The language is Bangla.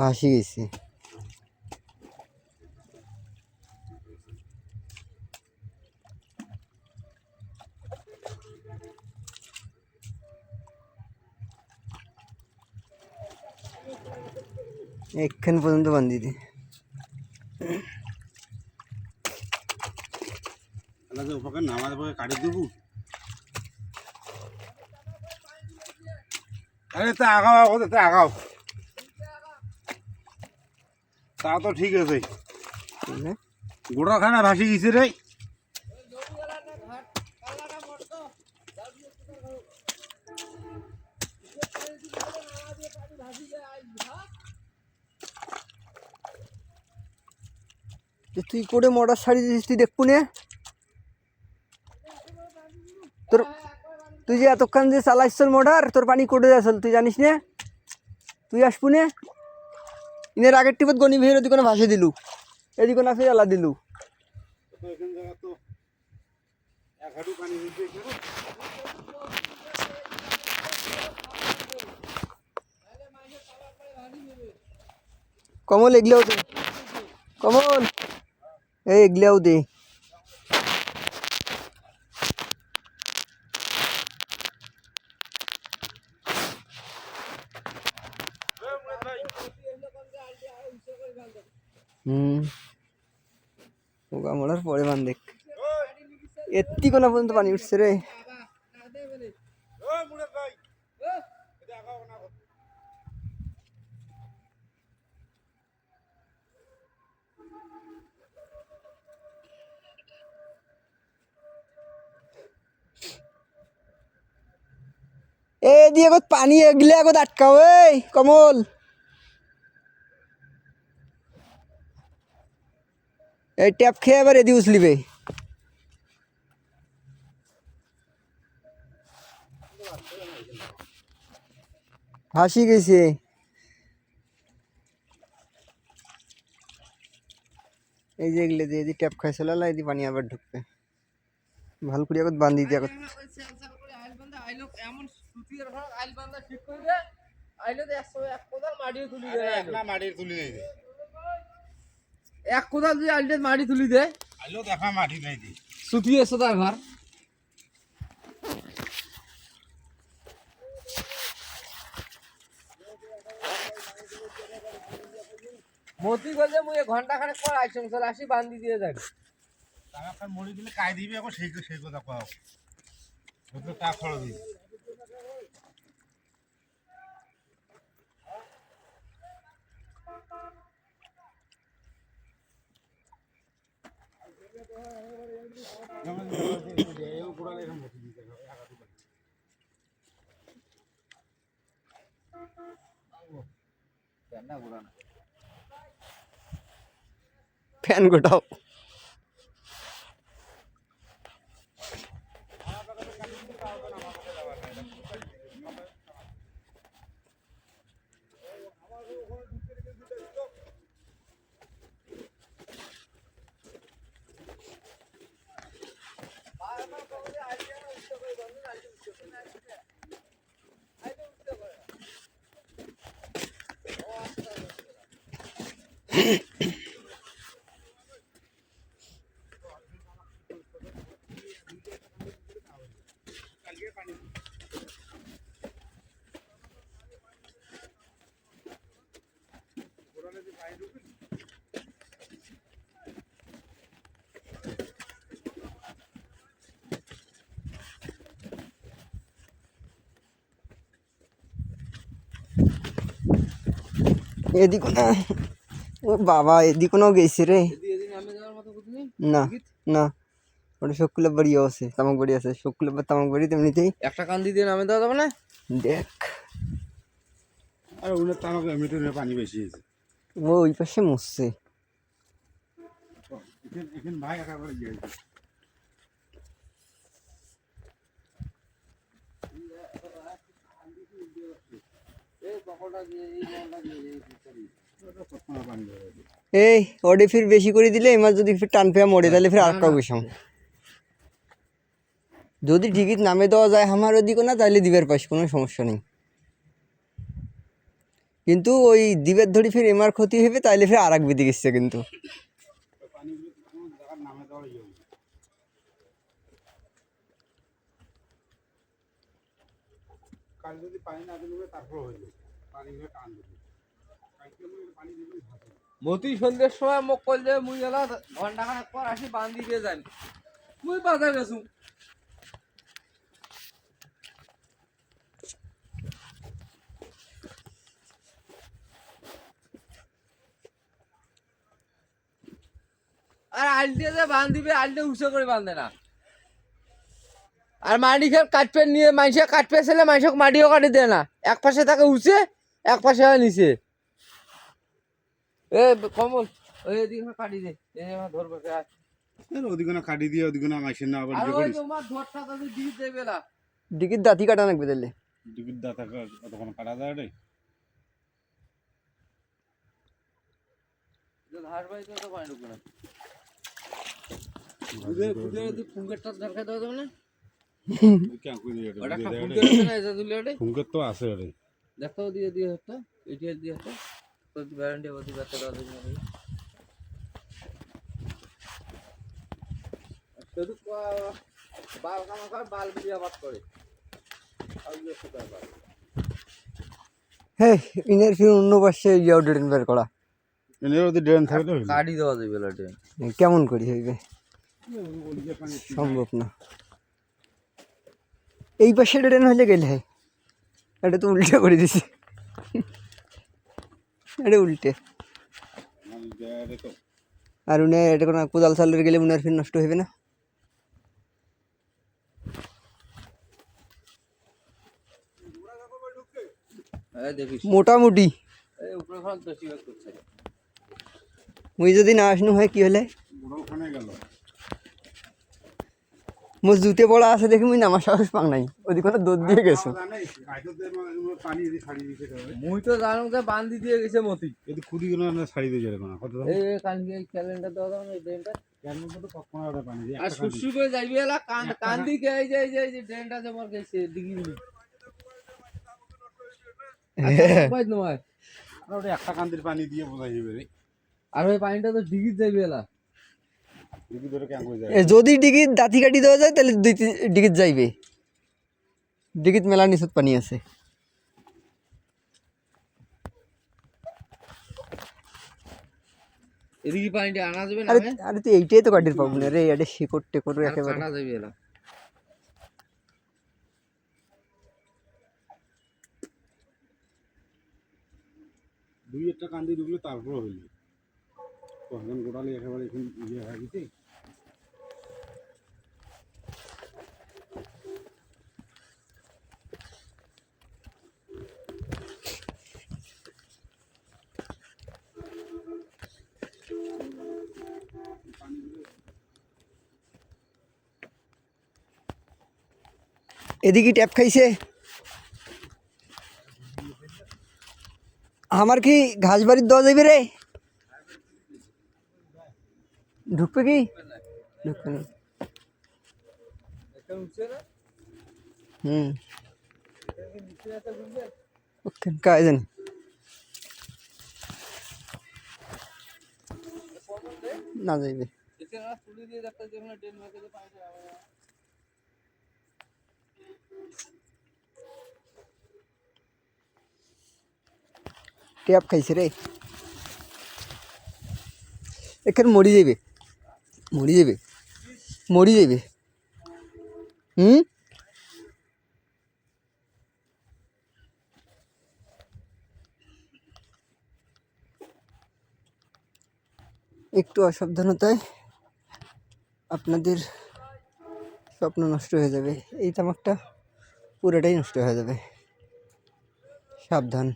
ভাসি গেছে। এখান পর্যন্ত বান্ধি দি উপকার নামাজ পরে কাটি দেবো। আরে তা আগাও ওদের তা আগাও, তা তো ঠিক আছে। গোড়া খানা ভাসি গেছে রে। তুই করে মোটর ছাড়ি দিস, তুই দেখবো না তোর, তুই যে এতক্ষণ যে চালাইছল মোটর, তোর পানি কোটে যাচ্ছিল তুই জানিস না? তুই আসবো না? ইনের আগের টিপত গনি ভের ওদিকে ভাসে দিলু, এদিকে না ফের আলা দিলু। কমল এগলেও দে, কমল এই এগলেও দে। ওগা মোড়ার পরে বান দেখ, এত্তি কোনা পর্যন্ত পানি উঠছে রে। এ দিয়ে আগত পানি এগলে আগত আটকাও এই কমল। এই ট্যাপ খেয়ে এবার এদি উছলিবে। ভাসি গেছে। এই যে এগুলো দিয়ে ট্যাপ খাইছিল এদি পানি আবার ঢুকবে। ভালো করে আগত বান্ধি দিয়ে আগত এক কোদাল যদি আলটে মাটি তুলি দে, আইলো দেখা মাটি নাই দি সুতি এসো তার ঘর মতি গেলে মুই ঘন্টা খানেক পর আইসং চলে আসি বান্ধি দিয়ে যাবি। টাকা মরি দিলে কাই দিবি এখন সেই সেই কথা কও, ওদের টাকা খরচ দিবি। ফ্যান গোটাও। এদিকে না, ও বাবা এদিকে নাও গেছে রে। না না, ওটা শকুলের বাড়ি আছে, তামাক বাড়ি আছে, শকুলের তামাক বাড়ি তেমনিতেই একটা কান্দি দিয়ে নামে দেওয়া যাবে না। দেখ আর ওনার তামাক এমনিতে পানি বেশি আছে, ও ওই পাশে মরছে। এখন ভাই একেবারে গিয়েছে। এই ওডে ফির বেশি করে দিলে এমার যদি ফির টান পেয়া মরে তাহলে ফির আর কাউ গেছাম। যদি টিকিট নামে দেওয়া যায় আমার ওদিকে না তাহলে দিবের পাশ কোনো সমস্যা নেই, কিন্তু ওই দ্বীপের ধরি ফের এমার ক্ষতি হবে, তাইলে ফের আর এক বিধি গেছে কিন্তু। পানিগুলো কোনো জায়গার নামে দেওয়া ইয়ে হবে। কাল যদি পানি না দিলে তারপর হয়ে যাবে, পানিগুলো টান দেবে। কালকে পানি দিলে ভাসে। মতি সন্ধ্যের সময় মোক কল যে মুই এলা ঘন্টা খানেক পর আসি বান্ধি দিয়ে যাই, মুই বাজার গেছু। আর আল দিয়ে যে বান্ধ দিবে, আলটা উঁচু করে বাঁধে না। আর মাটি খেয়ে কাটপে নিয়ে মাইসে কাটপে ছেলে মাইসক মাটিও কাটি দেয় না, এক পাশে থাকে উঁচে এক পাশে হয় নিচে। এ কমল ওই এদিকে কাটি দে, এই আমার ধরবে আর ওদিকে না কাটি দিয়ে ওদিকে না মাইসের না আবার ইয়ে ওই করিস। তোমার ধরটা তো দিয়ে দেবে না। ডিকির দাঁতি কাটা লাগবে তাহলে। টিকিট দাতা কতক্ষণ কাটা যায় রে? ধার বাড়িতে তো পানি ঢুকবে না। বুঝে যদি ফুঙ্গেরটা দরকার দেওয়া যাবে না, ওটা ফুঙ্গের আছে না, এটা দিলে ওটা ফুঙ্গের তো আছে রে। দেখো দিয়ে দিয়ে হতো, এইটা দিয়ে হতো প্রতি ব্যারেন্টি প্রতি ব্যথা দেওয়া যাবে না। শুধু বাল কামা করে বাল দিয়ে আবাদ করে হ্যাঁ, ইনের ফির অন্য পাশে ইয়াও ড্রেন বের করা এর ওদের ড্রেন থাকলে হইলো। কাটি দেওয়া যাবে লাটে। কেমন করি হইবে? সম্ভব না। এই পাশে ড্রেন হইলে গেলে হয়, এটা তো উল্টে করে দিছি। এটা উল্টে। আর উনি এটা কোনো কোদাল চালের গেলে উনার ফির নষ্ট হইবে না। দেখিস মোটামুটি এই উপরে ফল বেশি করছে। মুই যদি না আসনু হয় কি হলে? ওখানে গেল মোর জুতে পড়া আছে দেখি মুই নামার সাহস পাং নাই, ওদিকে দৌড় দিয়ে গেছো। পানি এদিকে ছাড়ি দিতে হবে। মুই তো জানো যে বান্ধি দিয়ে গেছে মতি। এদিকে খুঁড়ি গুলো না ছাড়ি দিয়ে যাবে না কত দাম? এই কানকে ক্যালেন্ডার দেওয়া দাও না, এই ড্রেনটা এর মধ্যে তো কখনো ওটা পানি দিয়ে আর সুসু করে যাইবি এলা কান্দি কে এই যে ড্রেনটা যে মর গেছে দিঘি কই নয়। আর ওটা একটা কান্দির পানি দিয়ে বোঝাই যাবে রে। আর ওই পানিটা তো দিঘি যাইবি এলা। দিঘি ধরে কেন কই যায়? যদি ডিগির দাঁতি কাটি দেওয়া যায় তাহলে ডিগিত যাইবে। ডিগিত মেলা নিচত পানি আছে। এদিকে পানিটা আনা যাবে না। আরে আরে তুই এইটাই তো কাটির পাবো না রে, এটা শিকড় টেকড় একেবারে। কাটা যাবে এলা। দুই একটা কান্দি ঢুকলে তারপর হইলো। কখন গোটালে একেবারে এখন ইয়ে হয়ে গেছে। এদিকে ট্যাপ খাইছে। আমার কি ঘাস বাড়ির দেওয়া যাবে রে? ঢুকবে কি? ঢুকবে না। এটা উঠছে না, এটা নিচে আছে বুঝবে। ওকে কাজ জানি। না যাইবে। এখানে তুলি দিয়ে দেখতে যেখানে ড্রেন মেকে যে পানিটা যাবে না। ট্যাপ খাইছে রে, এখানে মরি যাবে, মরি যাবে, মরি যাবে। একটু অসাবধানতায় আপনাদের স্বপ্ন নষ্ট হয়ে যাবে। এই তামাকটা পুরোটাই নষ্ট হয়ে যাবে। সাবধান।